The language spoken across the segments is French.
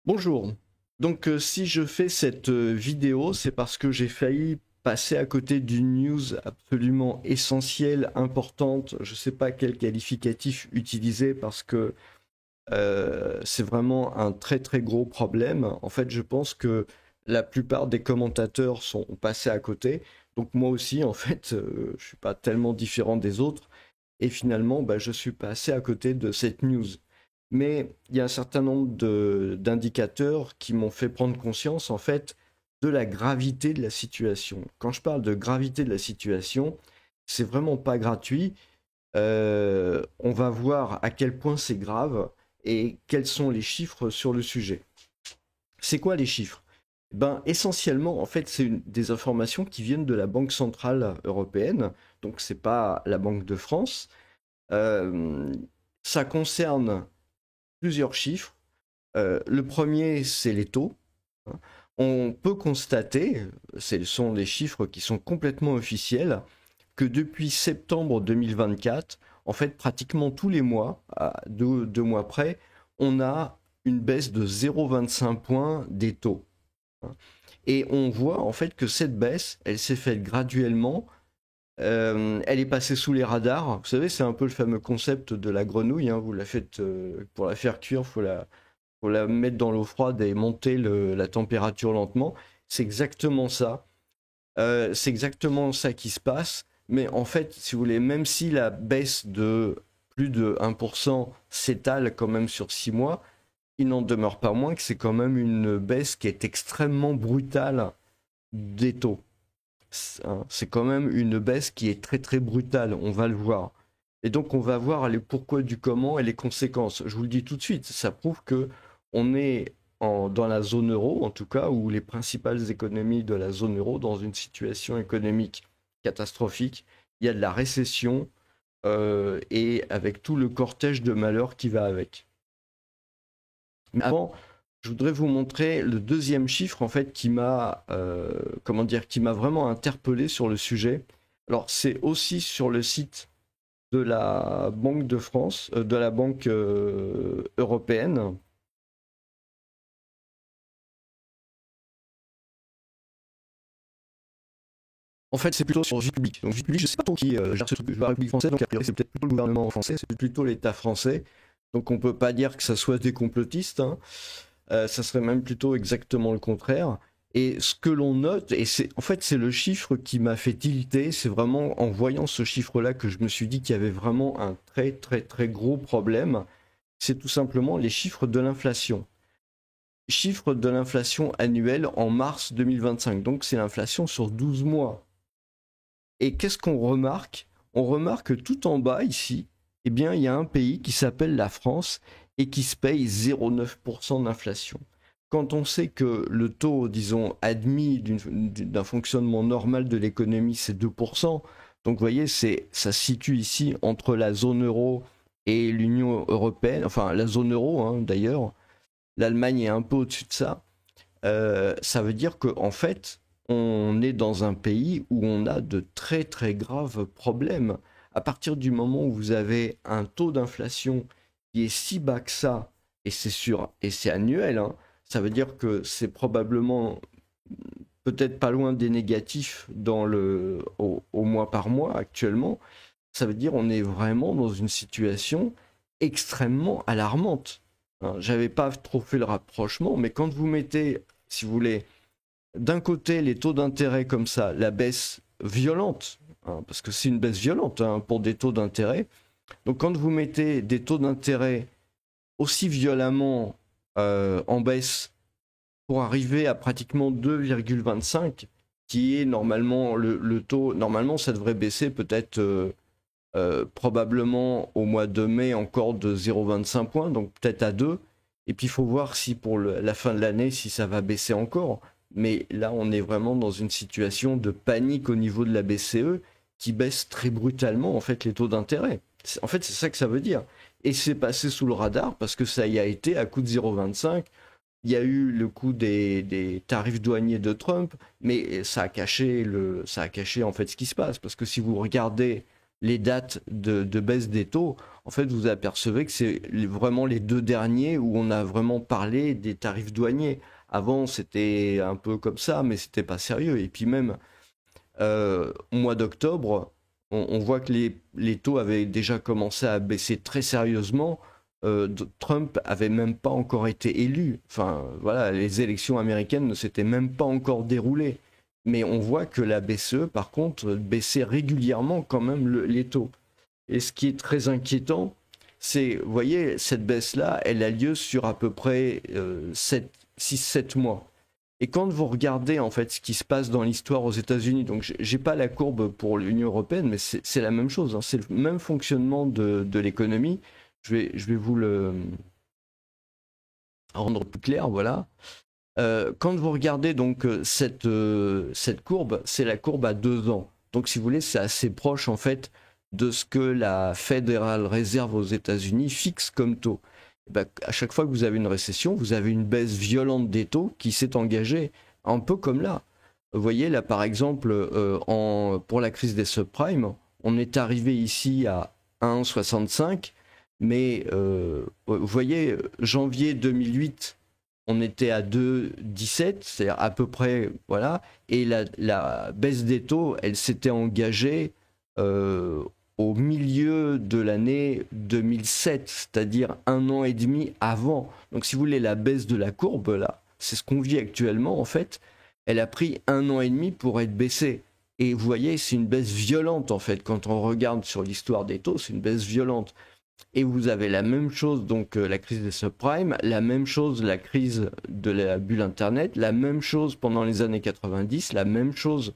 Bonjour. Donc si je fais cette vidéo, c'est parce que j'ai failli passer à côté d'une news absolument essentielle, importante. Je ne sais pas quel qualificatif utiliser parce que c'est vraiment un très très gros problème. En fait, je pense que la plupart des commentateurs sont passés à côté. Donc moi aussi, en fait, je suis pas tellement différent des autres. Et finalement, bah, je suis passé à côté de cette news. Mais il y a un certain nombre d'indicateurs qui m'ont fait prendre conscience, en fait, de la gravité de la situation. Quand je parle de gravité de la situation, c'est vraiment pas gratuit. On va voir à quel point c'est grave et quels sont les chiffres sur le sujet. C'est quoi les chiffres? Ben, essentiellement, en fait, c'est des informations qui viennent de la Banque centrale européenne, donc c'est pas la Banque de France. Euh, Ça concerne plusieurs chiffres. Le premier, c'est les taux. On peut constater, ce sont des chiffres qui sont complètement officiels, que depuis septembre 2024, en fait, pratiquement tous les mois, à deux mois près, on a une baisse de 0,25 points des taux. Et on voit en fait que cette baisse, elle s'est faite graduellement. Elle est passée sous les radars. Vous savez, c'est un peu le fameux concept de la grenouille, hein. Vous la faites pour la faire cuire, faut la mettre dans l'eau froide et monter la température lentement. C'est exactement ça. C'est exactement ça qui se passe. Mais en fait, si vous voulez, même si la baisse de plus de 1% s'étale quand même sur 6 mois, il n'en demeure pas moins que c'est quand même une baisse qui est extrêmement brutale des taux. C'est quand même une baisse qui est très très brutale, on va le voir. Et donc on va voir les pourquoi du comment et les conséquences. Je vous le dis tout de suite, ça prouve que on est dans la zone euro, en tout cas, ou les principales économies de la zone euro, dans une situation économique catastrophique. Il y a de la récession et avec tout le cortège de malheurs qui va avec. Mais avant, je voudrais vous montrer le deuxième chiffre en fait qui m'a comment dire qui m'a vraiment interpellé sur le sujet. Alors c'est aussi sur le site de la Banque de France, de la Banque européenne. En fait, c'est plutôt sur Vie publique. Donc Vie publique, je sais pas trop qui gère ce truc. La République française, donc a priori c'est peut-être plutôt le gouvernement français, c'est plutôt l'État français. Donc on peut pas dire que ça soit des complotistes, hein. Ça serait même plutôt exactement le contraire. Et ce que l'on note, et c'est en fait c'est le chiffre qui m'a fait tilter, c'est vraiment en voyant ce chiffre-là que je me suis dit qu'il y avait vraiment un très très très gros problème. C'est tout simplement les chiffres de l'inflation. Chiffre de l'inflation annuelle en mars 2025. Donc c'est l'inflation sur 12 mois. Et qu'est-ce qu'on remarque? On remarque que tout en bas ici, eh bien, il y a un pays qui s'appelle la France et qui se paye 0,9% d'inflation. Quand on sait que le taux, disons, admis d'un fonctionnement normal de l'économie, c'est 2%, donc vous voyez, ça se situe ici entre la zone euro et l'Union européenne, enfin la zone euro hein, d'ailleurs, l'Allemagne est un peu au-dessus de ça. Ça veut dire qu'en fait, on est dans un pays où on a de très très graves problèmes. À partir du moment où vous avez un taux d'inflation qui est si bas que ça, et c'est sûr, et c'est annuel, hein, ça veut dire que c'est probablement peut-être pas loin des négatifs au mois par mois actuellement. Ça veut dire qu'on est vraiment dans une situation extrêmement alarmante. Hein, j'avais pas trop fait le rapprochement, mais quand vous mettez, si vous voulez, d'un côté les taux d'intérêt comme ça, la baisse violente, hein, parce que c'est une baisse violente hein, pour des taux d'intérêt. Donc quand vous mettez des taux d'intérêt aussi violemment en baisse pour arriver à pratiquement 2,25, qui est normalement le taux, normalement ça devrait baisser peut-être probablement au mois de mai encore de 0,25 points, donc peut-être à 2. Et puis il faut voir si pour la fin de l'année, si ça va baisser encore. Mais là, on est vraiment dans une situation de panique au niveau de la BCE qui baisse très brutalement en fait les taux d'intérêt. En fait, c'est ça que ça veut dire. Et c'est passé sous le radar parce que ça y a été à coup de 0,25. Il y a eu le coup des tarifs douaniers de Trump, mais ça a caché en fait ce qui se passe. Parce que si vous regardez les dates de baisse des taux, en fait, vous apercevez que c'est vraiment les 2 derniers où on a vraiment parlé des tarifs douaniers. Avant, c'était un peu comme ça, mais c'était pas sérieux. Et puis même, au mois d'octobre, on voit que les taux avaient déjà commencé à baisser très sérieusement. Trump avait même pas encore été élu. Enfin, voilà, les élections américaines ne s'étaient même pas encore déroulées. Mais on voit que la BCE, par contre, baissait régulièrement quand même les taux. Et ce qui est très inquiétant, c'est, vous voyez, cette baisse-là, elle a lieu sur à peu près 6-7 mois. Et quand vous regardez en fait ce qui se passe dans l'histoire aux États-Unis, donc j'ai pas la courbe pour l'Union européenne, mais c'est la même chose, hein, c'est le même fonctionnement de l'économie. Je vais vous le rendre plus clair, voilà. Quand vous regardez donc cette courbe, c'est la courbe à 2 ans. Donc si vous voulez, c'est assez proche en fait de ce que la Federal Reserve aux États-Unis fixe comme taux. Et ben, à chaque fois que vous avez une récession, vous avez une baisse violente des taux qui s'est engagée, un peu comme là. Vous voyez là par exemple, pour la crise des subprimes, on est arrivé ici à 1,65, mais vous voyez, janvier 2008, on était à 2,17, c'est-à-dire à peu près, voilà, et la baisse des taux, elle s'était engagée au milieu de l'année 2007, c'est-à-dire 1 an et demi avant. Donc si vous voulez, la baisse de la courbe, là, c'est ce qu'on vit actuellement, en fait, elle a pris 1 an et demi pour être baissée. Et vous voyez, c'est une baisse violente, en fait, quand on regarde sur l'histoire des taux, c'est une baisse violente. Et vous avez la même chose, donc la crise des subprimes, la même chose, la crise de la bulle Internet, la même chose pendant les années 90, la même chose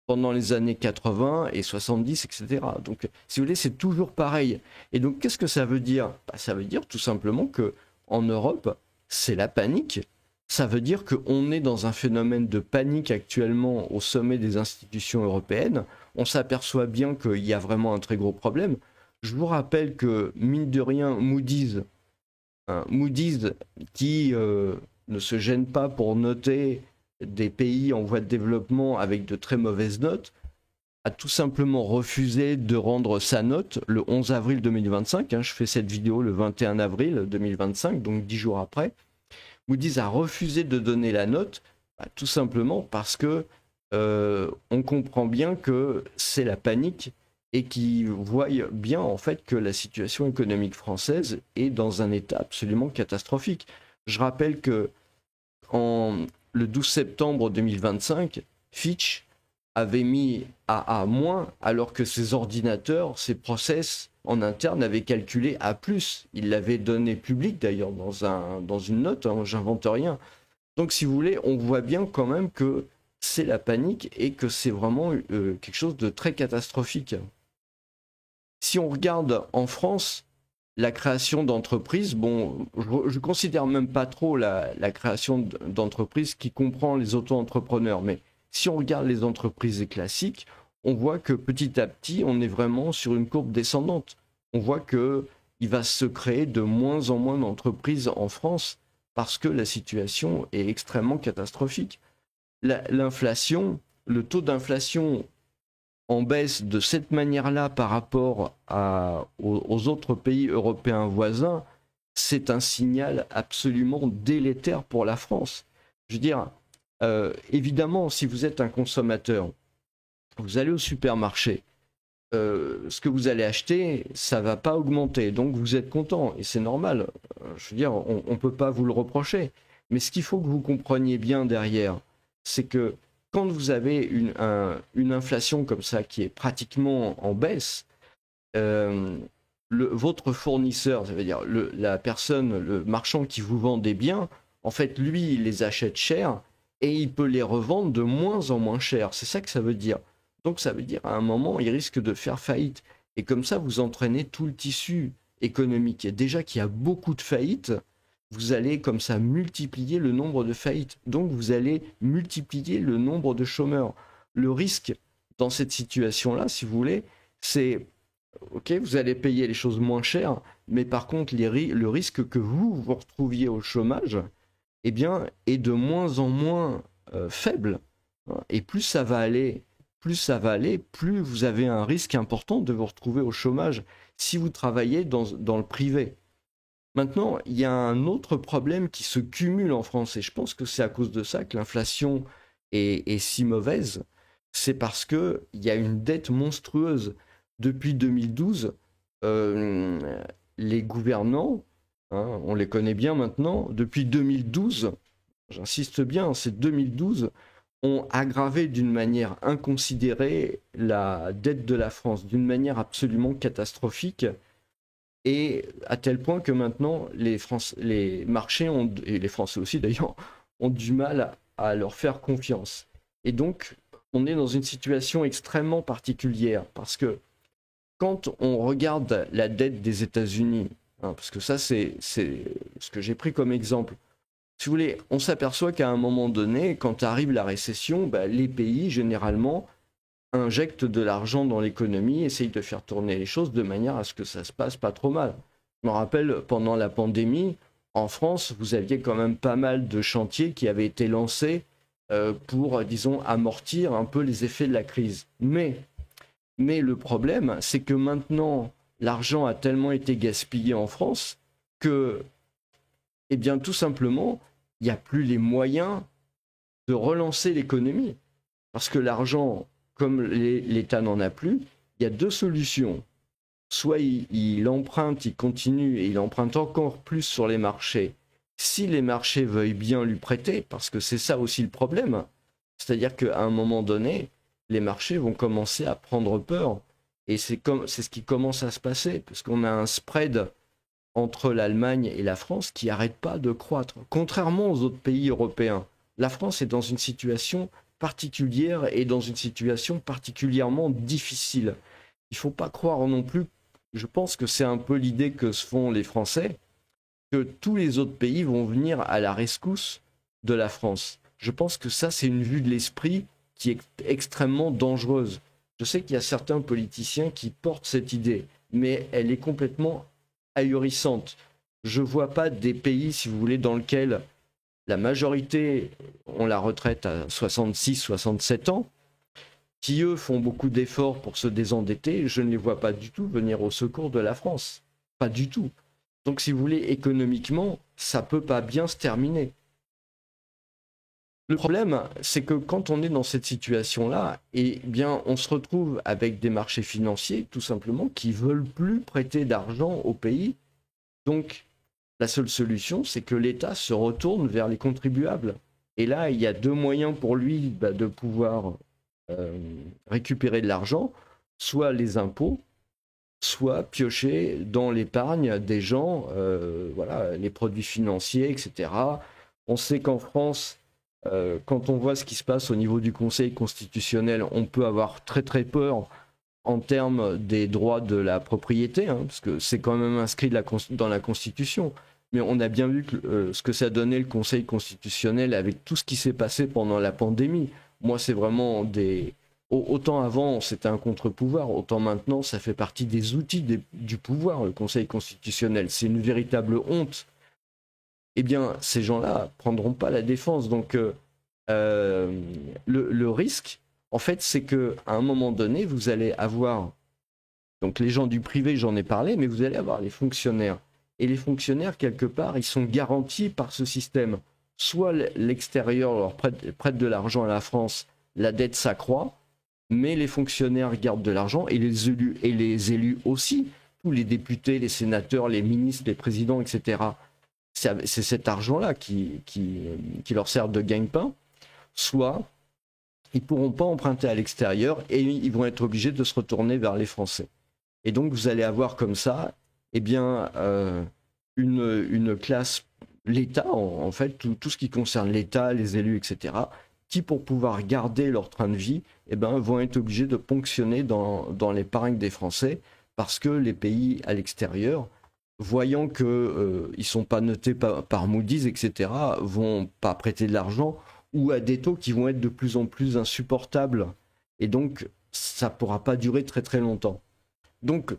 pendant les années 80 et 70, etc. Donc, si vous voulez, c'est toujours pareil. Et donc, qu'est-ce que ça veut dire? Ça veut dire tout simplement que en Europe, c'est la panique. Ça veut dire qu'on est dans un phénomène de panique actuellement au sommet des institutions européennes. On s'aperçoit bien qu'il y a vraiment un très gros problème. Je vous rappelle que, mine de rien, Moody's, hein, Moody's qui ne se gêne pas pour noter des pays en voie de développement avec de très mauvaises notes, a tout simplement refusé de rendre sa note le 11 avril 2025. Hein, je fais cette vidéo le 21 avril 2025, donc 10 jours après. Moody's a refusé de donner la note, tout simplement parce que on comprend bien que c'est la panique et qui voient bien en fait que la situation économique française est dans un état absolument catastrophique. Je rappelle que le 12 septembre 2025, Fitch avait mis à moins, alors que ses ordinateurs, ses process en interne avaient calculé A+. Il l'avait donné public d'ailleurs dans une note, hein, j'invente rien. Donc si vous voulez, on voit bien quand même que c'est la panique et que c'est vraiment quelque chose de très catastrophique. Si on regarde en France, la création d'entreprises, bon, je ne considère même pas trop la création d'entreprises qui comprend les auto-entrepreneurs, mais si on regarde les entreprises classiques, on voit que petit à petit, on est vraiment sur une courbe descendante. On voit qu'il va se créer de moins en moins d'entreprises en France parce que la situation est extrêmement catastrophique. L'inflation, le taux d'inflation en baisse de cette manière-là par rapport aux autres pays européens voisins, c'est un signal absolument délétère pour la France. Je veux dire, évidemment, si vous êtes un consommateur, vous allez au supermarché, ce que vous allez acheter, ça ne va pas augmenter, donc vous êtes content, et c'est normal. Je veux dire, on ne peut pas vous le reprocher. Mais ce qu'il faut que vous compreniez bien derrière, c'est que quand vous avez une inflation comme ça qui est pratiquement en baisse, votre fournisseur, ça veut dire la personne, le marchand qui vous vend des biens, en fait, lui, il les achète cher et il peut les revendre de moins en moins cher. C'est ça que ça veut dire. Donc ça veut dire à un moment, il risque de faire faillite. Et comme ça, vous entraînez tout le tissu économique. Et déjà qu'il y a beaucoup de faillites, vous allez comme ça multiplier le nombre de faillites. Donc vous allez multiplier le nombre de chômeurs. Le risque dans cette situation-là, si vous voulez, c'est, ok, vous allez payer les choses moins chères, mais par contre, le risque que vous vous retrouviez au chômage, eh bien, est de moins en moins faible. Et plus ça va aller plus ça va aller, plus vous avez un risque important de vous retrouver au chômage si vous travaillez dans le privé. Maintenant, il y a un autre problème qui se cumule en France, et je pense que c'est à cause de ça que l'inflation est si mauvaise. C'est parce qu'il y a une dette monstrueuse. Depuis 2012, les gouvernants, hein, on les connaît bien maintenant, depuis 2012, j'insiste bien, c'est 2012, ont aggravé d'une manière inconsidérée la dette de la France, d'une manière absolument catastrophique. Et à tel point que maintenant, les marchés, et les Français aussi d'ailleurs, ont du mal à leur faire confiance. Et donc, on est dans une situation extrêmement particulière, parce que quand on regarde la dette des États-Unis, hein, parce que ça, c'est ce que j'ai pris comme exemple, si vous voulez, on s'aperçoit qu'à un moment donné, quand arrive la récession, bah, les pays, généralement, injectent de l'argent dans l'économie, essayent de faire tourner les choses de manière à ce que ça se passe pas trop mal. Je me rappelle, pendant la pandémie, en France, vous aviez quand même pas mal de chantiers qui avaient été lancés pour, disons, amortir un peu les effets de la crise. Mais le problème, c'est que maintenant, l'argent a tellement été gaspillé en France que, eh bien, tout simplement, il n'y a plus les moyens de relancer l'économie. Parce que l'argent, comme l'État n'en a plus, il y a deux solutions. Soit il emprunte, il continue et il emprunte encore plus sur les marchés. Si les marchés veuillent bien lui prêter, parce que c'est ça aussi le problème, c'est-à-dire qu'à un moment donné, les marchés vont commencer à prendre peur. Et c'est ce qui commence à se passer, parce qu'on a un spread entre l'Allemagne et la France qui n'arrête pas de croître. Contrairement aux autres pays européens, la France est dans une situation particulière et dans une situation particulièrement difficile. Il ne faut pas croire non plus, je pense que c'est un peu l'idée que se font les Français, que tous les autres pays vont venir à la rescousse de la France. Je pense que ça, c'est une vue de l'esprit qui est extrêmement dangereuse. Je sais qu'il y a certains politiciens qui portent cette idée, mais elle est complètement ahurissante. Je ne vois pas des pays, si vous voulez, dans lesquels la majorité ont la retraite à 66-67 ans, qui eux font beaucoup d'efforts pour se désendetter. Je ne les vois pas du tout venir au secours de la France. Pas du tout. Donc si vous voulez, économiquement, ça peut pas bien se terminer. Le problème, c'est que quand on est dans cette situation-là, eh bien, on se retrouve avec des marchés financiers, tout simplement, qui veulent plus prêter d'argent au pays. Donc, la seule solution, c'est que l'État se retourne vers les contribuables. Et là, il y a deux moyens pour lui de pouvoir récupérer de l'argent, soit les impôts, soit piocher dans l'épargne des gens, voilà, les produits financiers, etc. On sait qu'en France, quand on voit ce qui se passe au niveau du Conseil constitutionnel, on peut avoir très très peur en termes des droits de la propriété, hein, parce que c'est quand même inscrit dans la Constitution. Mais on a bien vu ce que ça donnait le Conseil constitutionnel avec tout ce qui s'est passé pendant la pandémie. Moi, c'est vraiment des... Autant avant, c'était un contre-pouvoir, autant maintenant, ça fait partie des outils du pouvoir, le Conseil constitutionnel. C'est une véritable honte. Eh bien, ces gens-là prendront pas la défense. Donc, le risque, en fait, c'est qu'à un moment donné, vous allez avoir... Donc, les gens du privé, j'en ai parlé, mais vous allez avoir les fonctionnaires. Et les fonctionnaires, quelque part, ils sont garantis par ce système. Soit l'extérieur leur prête de l'argent à la France, la dette s'accroît, mais les fonctionnaires gardent de l'argent et les élus aussi, tous les députés, les sénateurs, les ministres, les présidents, etc. C'est cet argent-là qui leur sert de gagne-pain. Soit ils ne pourront pas emprunter à l'extérieur et ils vont être obligés de se retourner vers les Français. Et donc vous allez avoir comme ça, eh bien, une classe, l'État, en fait, tout ce qui concerne l'État, les élus, etc., qui, pour pouvoir garder leur train de vie, eh ben, vont être obligés de ponctionner dans l'épargne des Français, parce que les pays à l'extérieur, voyant qu'ils ne sont pas notés par Moody's, etc., vont pas prêter de l'argent, ou à des taux qui vont être de plus en plus insupportables. Et donc, ça ne pourra pas durer très très longtemps. Donc,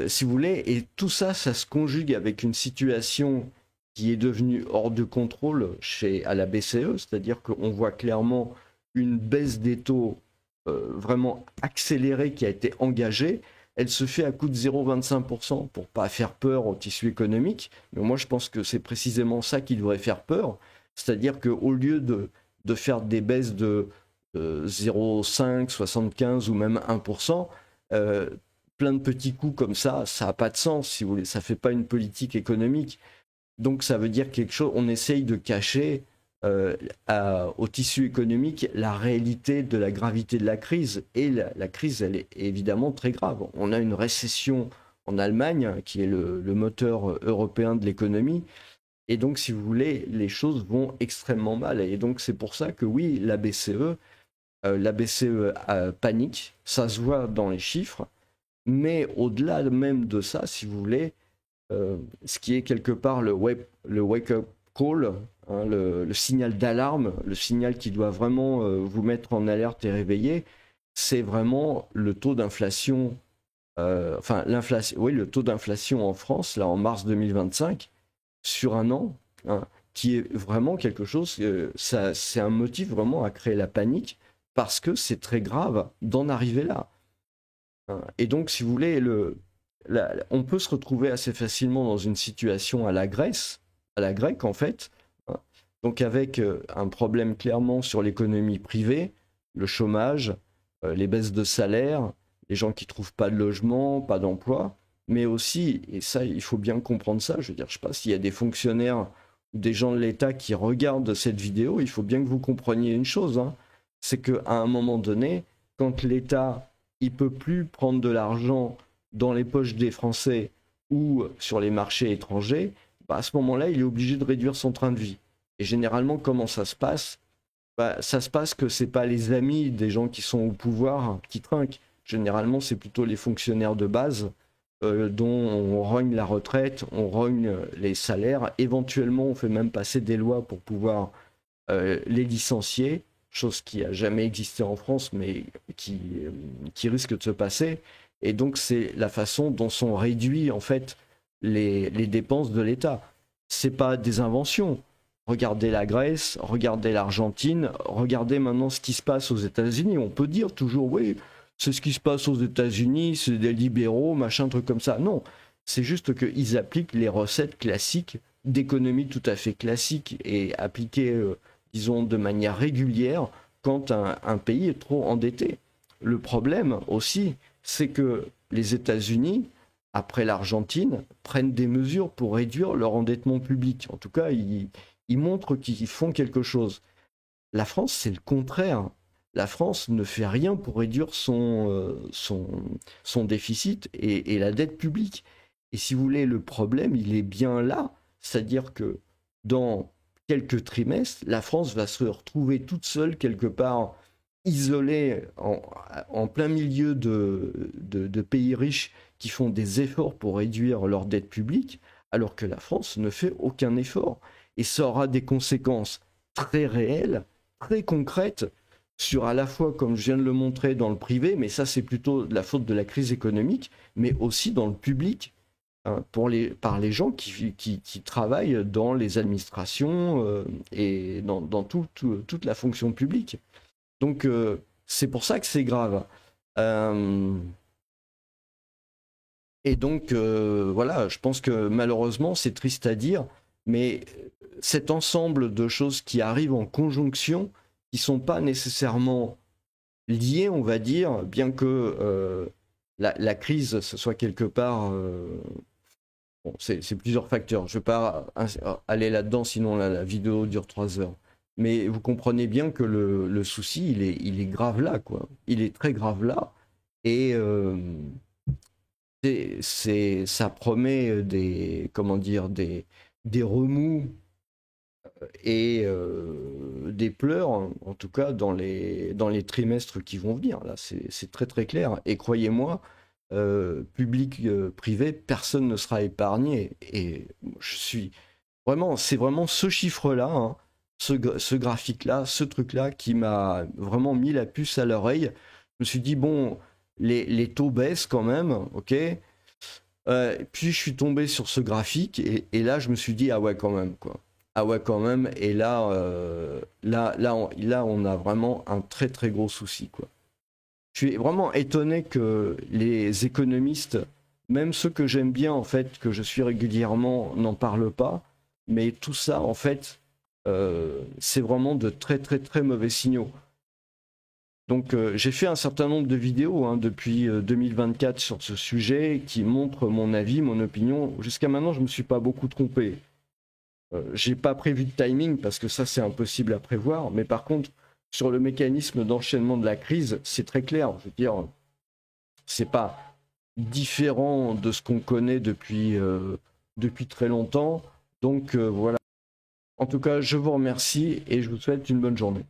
si vous voulez, et tout ça, ça se conjugue avec une situation qui est devenue hors de contrôle à la BCE, c'est-à-dire qu'on voit clairement une baisse des taux vraiment accélérée qui a été engagée, elle se fait à coût de 0,25% pour pas faire peur au tissu économique. Mais moi, je pense que c'est précisément ça qui devrait faire peur. C'est-à-dire qu'au lieu de faire des baisses de 0,5, 75 ou même 1%, plein de petits coups comme ça n'a pas de sens, si vous voulez. Ça fait pas une politique économique. Donc ça veut dire quelque chose, on essaye de cacher au tissu économique la réalité de la gravité de la crise. Et la crise, elle est évidemment très grave. On a une récession en Allemagne, qui est le moteur européen de l'économie. Et donc, si vous voulez, les choses vont extrêmement mal. Et donc, c'est pour ça que oui, la BCE panique, ça se voit dans les chiffres. Mais au-delà même de ça, si vous voulez, ce qui est quelque part le wake-up call, hein, le signal d'alarme, le signal qui doit vraiment vous mettre en alerte et réveiller, c'est vraiment le taux d'inflation, le taux d'inflation en France, là en mars 2025, sur un an, hein, qui est vraiment quelque chose, c'est un motif vraiment à créer la panique, parce que c'est très grave d'en arriver là. Hein. Et donc, si vous voulez, on peut se retrouver assez facilement dans une situation à la grecque en fait, hein. Donc avec un problème clairement sur l'économie privée, le chômage, les baisses de salaire, les gens qui trouvent pas de logement, pas d'emploi, mais aussi, et ça il faut bien comprendre ça, je veux dire, je sais pas s'il y a des fonctionnaires ou des gens de l'État qui regardent cette vidéo, il faut bien que vous compreniez une chose, hein, c'est qu'à un moment donné, quand l'État il peut plus prendre de l'argent dans les poches des Français ou sur les marchés étrangers, bah à ce moment-là, il est obligé de réduire son train de vie. Et généralement, comment ça se passe? Bah, ça se passe que c'est pas les amis des gens qui sont au pouvoir qui trinquent. Généralement, c'est plutôt les fonctionnaires de base dont on rogne la retraite, on rogne les salaires. Éventuellement, on fait même passer des lois pour pouvoir les licencier, chose qui a jamais existé en France, mais qui risque de se passer. Et donc, c'est la façon dont sont réduits, en fait, les dépenses de l'État. C'est pas des inventions. Regardez la Grèce, regardez l'Argentine, regardez maintenant ce qui se passe aux États-Unis. On peut dire toujours, oui, c'est ce qui se passe aux États-Unis, c'est des libéraux, machin, truc comme ça. Non, c'est juste qu'ils appliquent les recettes classiques d'économie tout à fait classiques et appliquées, disons, de manière régulière quand un pays est trop endetté. Le problème aussi, c'est que les États-Unis, après l'Argentine, prennent des mesures pour réduire leur endettement public. En tout cas, ils montrent qu'ils font quelque chose. La France, c'est le contraire. La France ne fait rien pour réduire son déficit et la dette publique. Et si vous voulez, le problème, il est bien là. C'est-à-dire que dans quelques trimestres, la France va se retrouver toute seule quelque part, isolée en plein milieu de pays riches qui font des efforts pour réduire leur dette publique, alors que la France ne fait aucun effort. Et ça aura des conséquences très réelles, très concrètes, sur à la fois, comme je viens de le montrer, dans le privé, mais ça c'est plutôt de la faute de la crise économique, mais aussi dans le public, hein, par les gens qui travaillent dans les administrations et dans toute la fonction publique. Donc c'est pour ça que c'est grave. Euh, et donc voilà, je pense que malheureusement c'est triste à dire, mais cet ensemble de choses qui arrivent en conjonction, qui sont pas nécessairement liées, on va dire, bien que la crise, ce soit quelque part... bon, c'est plusieurs facteurs. Je ne vais pas aller là-dedans, sinon la vidéo dure 3 heures. Mais vous comprenez bien que le souci, il est grave là, quoi. Il est très grave là. Et ça promet comment dire, des remous et des pleurs, en tout cas dans les trimestres qui vont venir. Là, c'est très très clair. Et croyez-moi, public, privé, personne ne sera épargné. Et c'est vraiment ce chiffre-là, hein, ce graphique-là, ce truc-là qui m'a vraiment mis la puce à l'oreille. Je me suis dit, bon, les taux baissent quand même, ok. Puis je suis tombé sur ce graphique et là je me suis dit ah ouais quand même quoi. Ah ouais quand même et là on a vraiment un très très gros souci quoi. Je suis vraiment étonné que les économistes, même ceux que j'aime bien, en fait, que je suis régulièrement, n'en parlent pas. Mais tout ça, en fait, c'est vraiment de très très très mauvais signaux. Donc j'ai fait un certain nombre de vidéos hein, depuis 2024 sur ce sujet qui montrent mon avis, mon opinion. Jusqu'à maintenant, je ne me suis pas beaucoup trompé. J'ai pas prévu de timing parce que ça c'est impossible à prévoir. Mais par contre, sur le mécanisme d'enchaînement de la crise, c'est très clair. Je veux dire, c'est pas différent de ce qu'on connaît depuis très longtemps. Donc voilà. En tout cas, je vous remercie et je vous souhaite une bonne journée.